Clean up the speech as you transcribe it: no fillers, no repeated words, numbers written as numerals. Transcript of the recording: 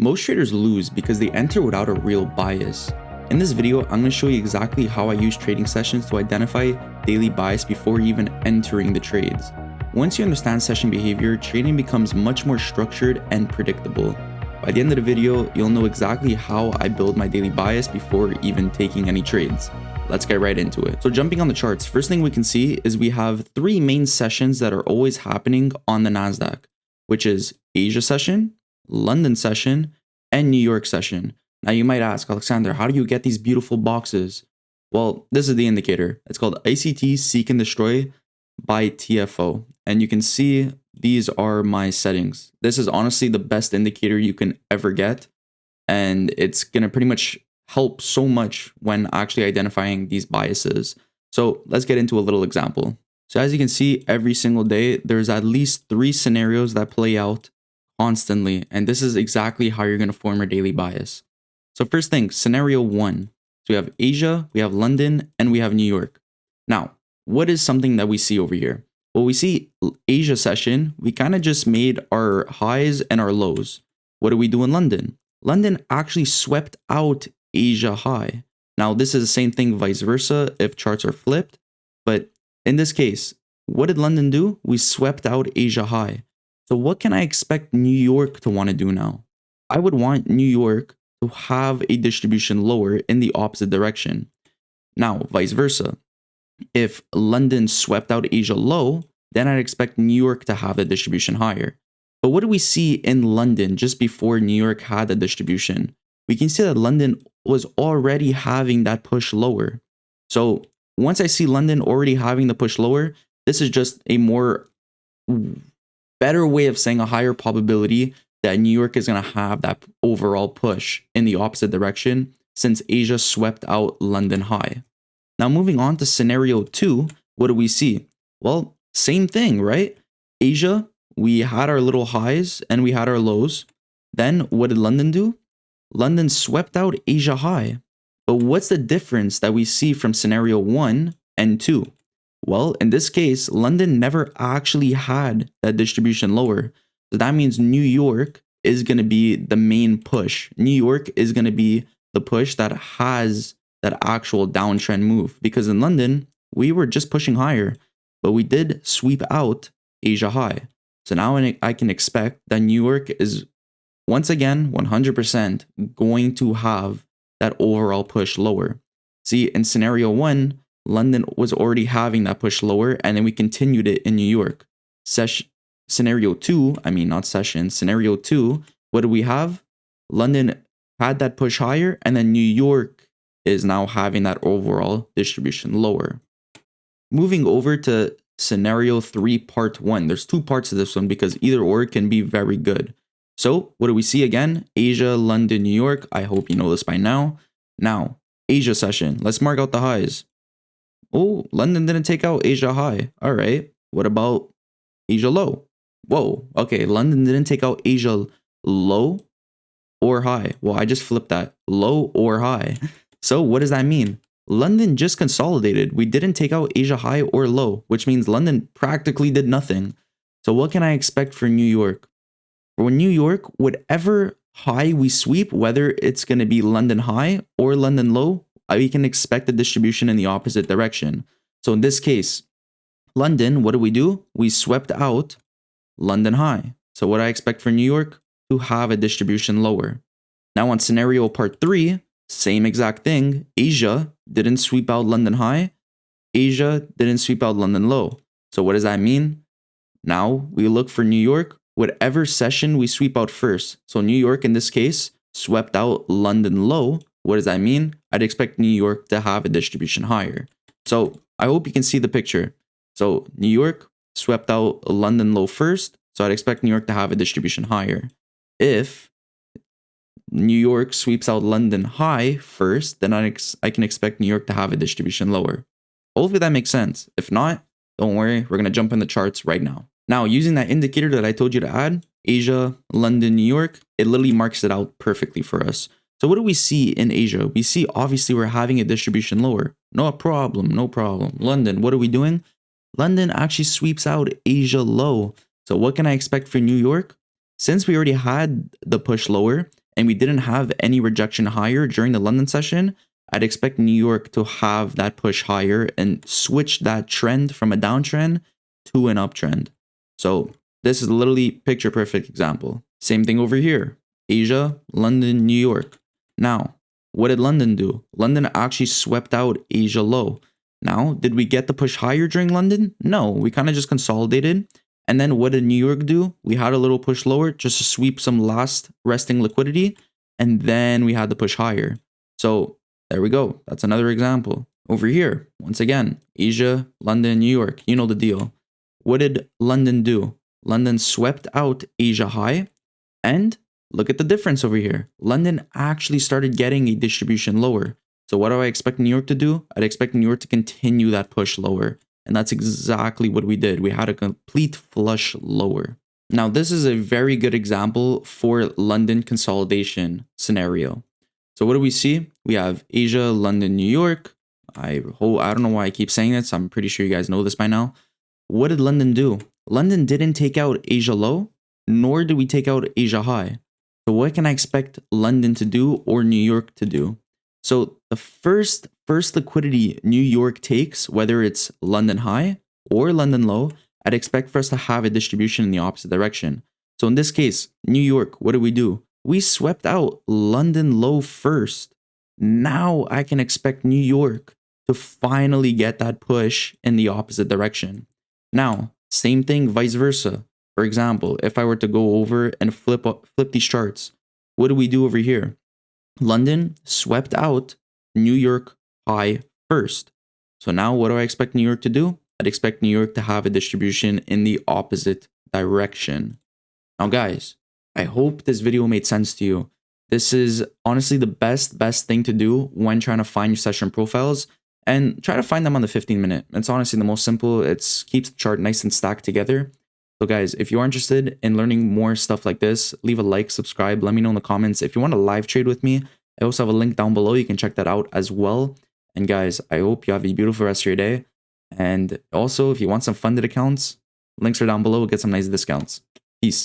Most traders lose because they enter without a real bias. In this video, I'm going to show you exactly how I use trading sessions to identify daily bias before even entering the trades. Once you understand session behavior, trading becomes much more structured and predictable. By the end of the video, you'll know exactly how I build my daily bias before even taking any trades. Let's get right into it. So jumping on the charts, first thing we can see is we have three main sessions that are always happening on the Nasdaq, which is Asia session, London session, and New York session. Now you might ask, Alexander, how do you get these beautiful boxes? Well, this is the indicator. It's called ICT Seek and Destroy by TFO. And you can see these are my settings. This is honestly the best indicator you can ever get. And it's going to pretty much help so much when actually identifying these biases. So let's get into a little example. So as you can see, every single day, there's at least 3 scenarios that play out constantly. And this is exactly how you're going to form a daily bias. So first thing, scenario 1. So we have Asia, we have London, and we have New York. Now, what is something that we see over here? Well, we see Asia session, we kind of just made our highs and our lows. What do we do in London? London actually swept out Asia high. Now, this is the same thing vice versa if charts are flipped. But in this case, what did London do? We swept out Asia high. So what can I expect New York to want to do now? I would want New York to have a distribution lower in the opposite direction. Now, vice versa. If London swept out Asia low, then I'd expect New York to have the distribution higher. But what do we see in London just before New York had the distribution? We can see that London was already having that push lower. So once I see London already having the push lower, this is just a better way of saying a higher probability that New York is going to have that overall push in the opposite direction since Asia swept out London high. Now moving on to scenario 2, what do we see? Well, same thing, right? Asia, we had our little highs and we had our lows. Then what did London do? London swept out Asia high. But what's the difference that we see from scenario 1 and 2? Well, in this case, London never actually had that distribution lower. So that means New York is going to be the main push. New York is going to be the push that has that actual downtrend move. Because in London, we were just pushing higher, but we did sweep out Asia high. So now I can expect that New York is once again 100% going to have that overall push lower. See, in scenario 1, London was already having that push lower, and then we continued it in New York. Scenario 2, scenario 2, what do we have? London had that push higher, and then New York is now having that overall distribution lower. Moving over to scenario 3, part 1. There's 2 parts of this one because either or can be very good. So what do we see again? Asia, London, New York. I hope you know this by now. Now, Asia session. Let's mark out the highs. Oh, London didn't take out Asia high. All right. What about Asia low? Whoa. Okay. London didn't take out Asia low or high. Well, I just flipped that. Low or high. So what does that mean? London just consolidated. We didn't take out Asia high or low, which means London practically did nothing. So what can I expect for New York? For New York, whatever high we sweep, whether it's going to be London high or London low, we can expect a distribution in the opposite direction. So in this case, London, what do? We swept out London high. So what I expect for New York? To have a distribution lower. Now on scenario part 3, same exact thing. Asia didn't sweep out London high. Asia didn't sweep out London low. So what does that mean? Now we look for New York. Whatever session we sweep out first. So New York in this case swept out London low. What does that mean? I'd expect New York to have a distribution higher. So I hope you can see the picture. So New York swept out London low first. So I'd expect New York to have a distribution higher. If New York sweeps out London high first, then I can expect New York to have a distribution lower. Hopefully that makes sense. If not, don't worry. We're going to jump in the charts right now. Now, using that indicator that I told you to add, Asia, London, New York, it literally marks it out perfectly for us. So what do we see in Asia? We see obviously we're having a distribution lower. No problem. London, what are we doing? London actually sweeps out Asia low. So what can I expect for New York? Since we already had the push lower and we didn't have any rejection higher during the London session, I'd expect New York to have that push higher and switch that trend from a downtrend to an uptrend. So this is literally picture perfect example. Same thing over here. Asia, London, New York. Now, what did London do? London actually swept out Asia low. Now, did we get the push higher during London? No, we kind of just consolidated. And then what did New York do? We had a little push lower just to sweep some last resting liquidity. And then we had the push higher. So there we go. That's another example. Over here, once again, Asia, London, New York. You know the deal. What did London do? London swept out Asia high. And look at the difference over here. London actually started getting a distribution lower. So what do I expect New York to do? I'd expect New York to continue that push lower. And that's exactly what we did. We had a complete flush lower. Now, this is a very good example for London consolidation scenario. So what do we see? We have Asia, London, New York. I don't know why I keep saying this. I'm pretty sure you guys know this by now. What did London do? London didn't take out Asia low, nor did we take out Asia high. So what can I expect London to do or New York to do? So the first liquidity New York takes, whether it's London high or London low, I'd expect for us to have a distribution in the opposite direction. So in this case, New York, what did we do? We swept out London low first. Now I can expect New York to finally get that push in the opposite direction. Now, same thing, vice versa. For example, if I were to go over and flip these charts, what do we do over here? London swept out New York high first. So now what do I expect New York to do? I'd expect New York to have a distribution in the opposite direction. Now guys, I hope this video made sense to you. This is honestly the best thing to do when trying to find your session profiles, and try to find them on the 15-minute. It's honestly the most simple. It keeps the chart nice and stacked together. So guys, if you are interested in learning more stuff like this, leave a like, subscribe, let me know in the comments. If you want to live trade with me, I also have a link down below. You can check that out as well. And guys, I hope you have a beautiful rest of your day. And also, if you want some funded accounts, links are down below. Get some nice discounts. Peace.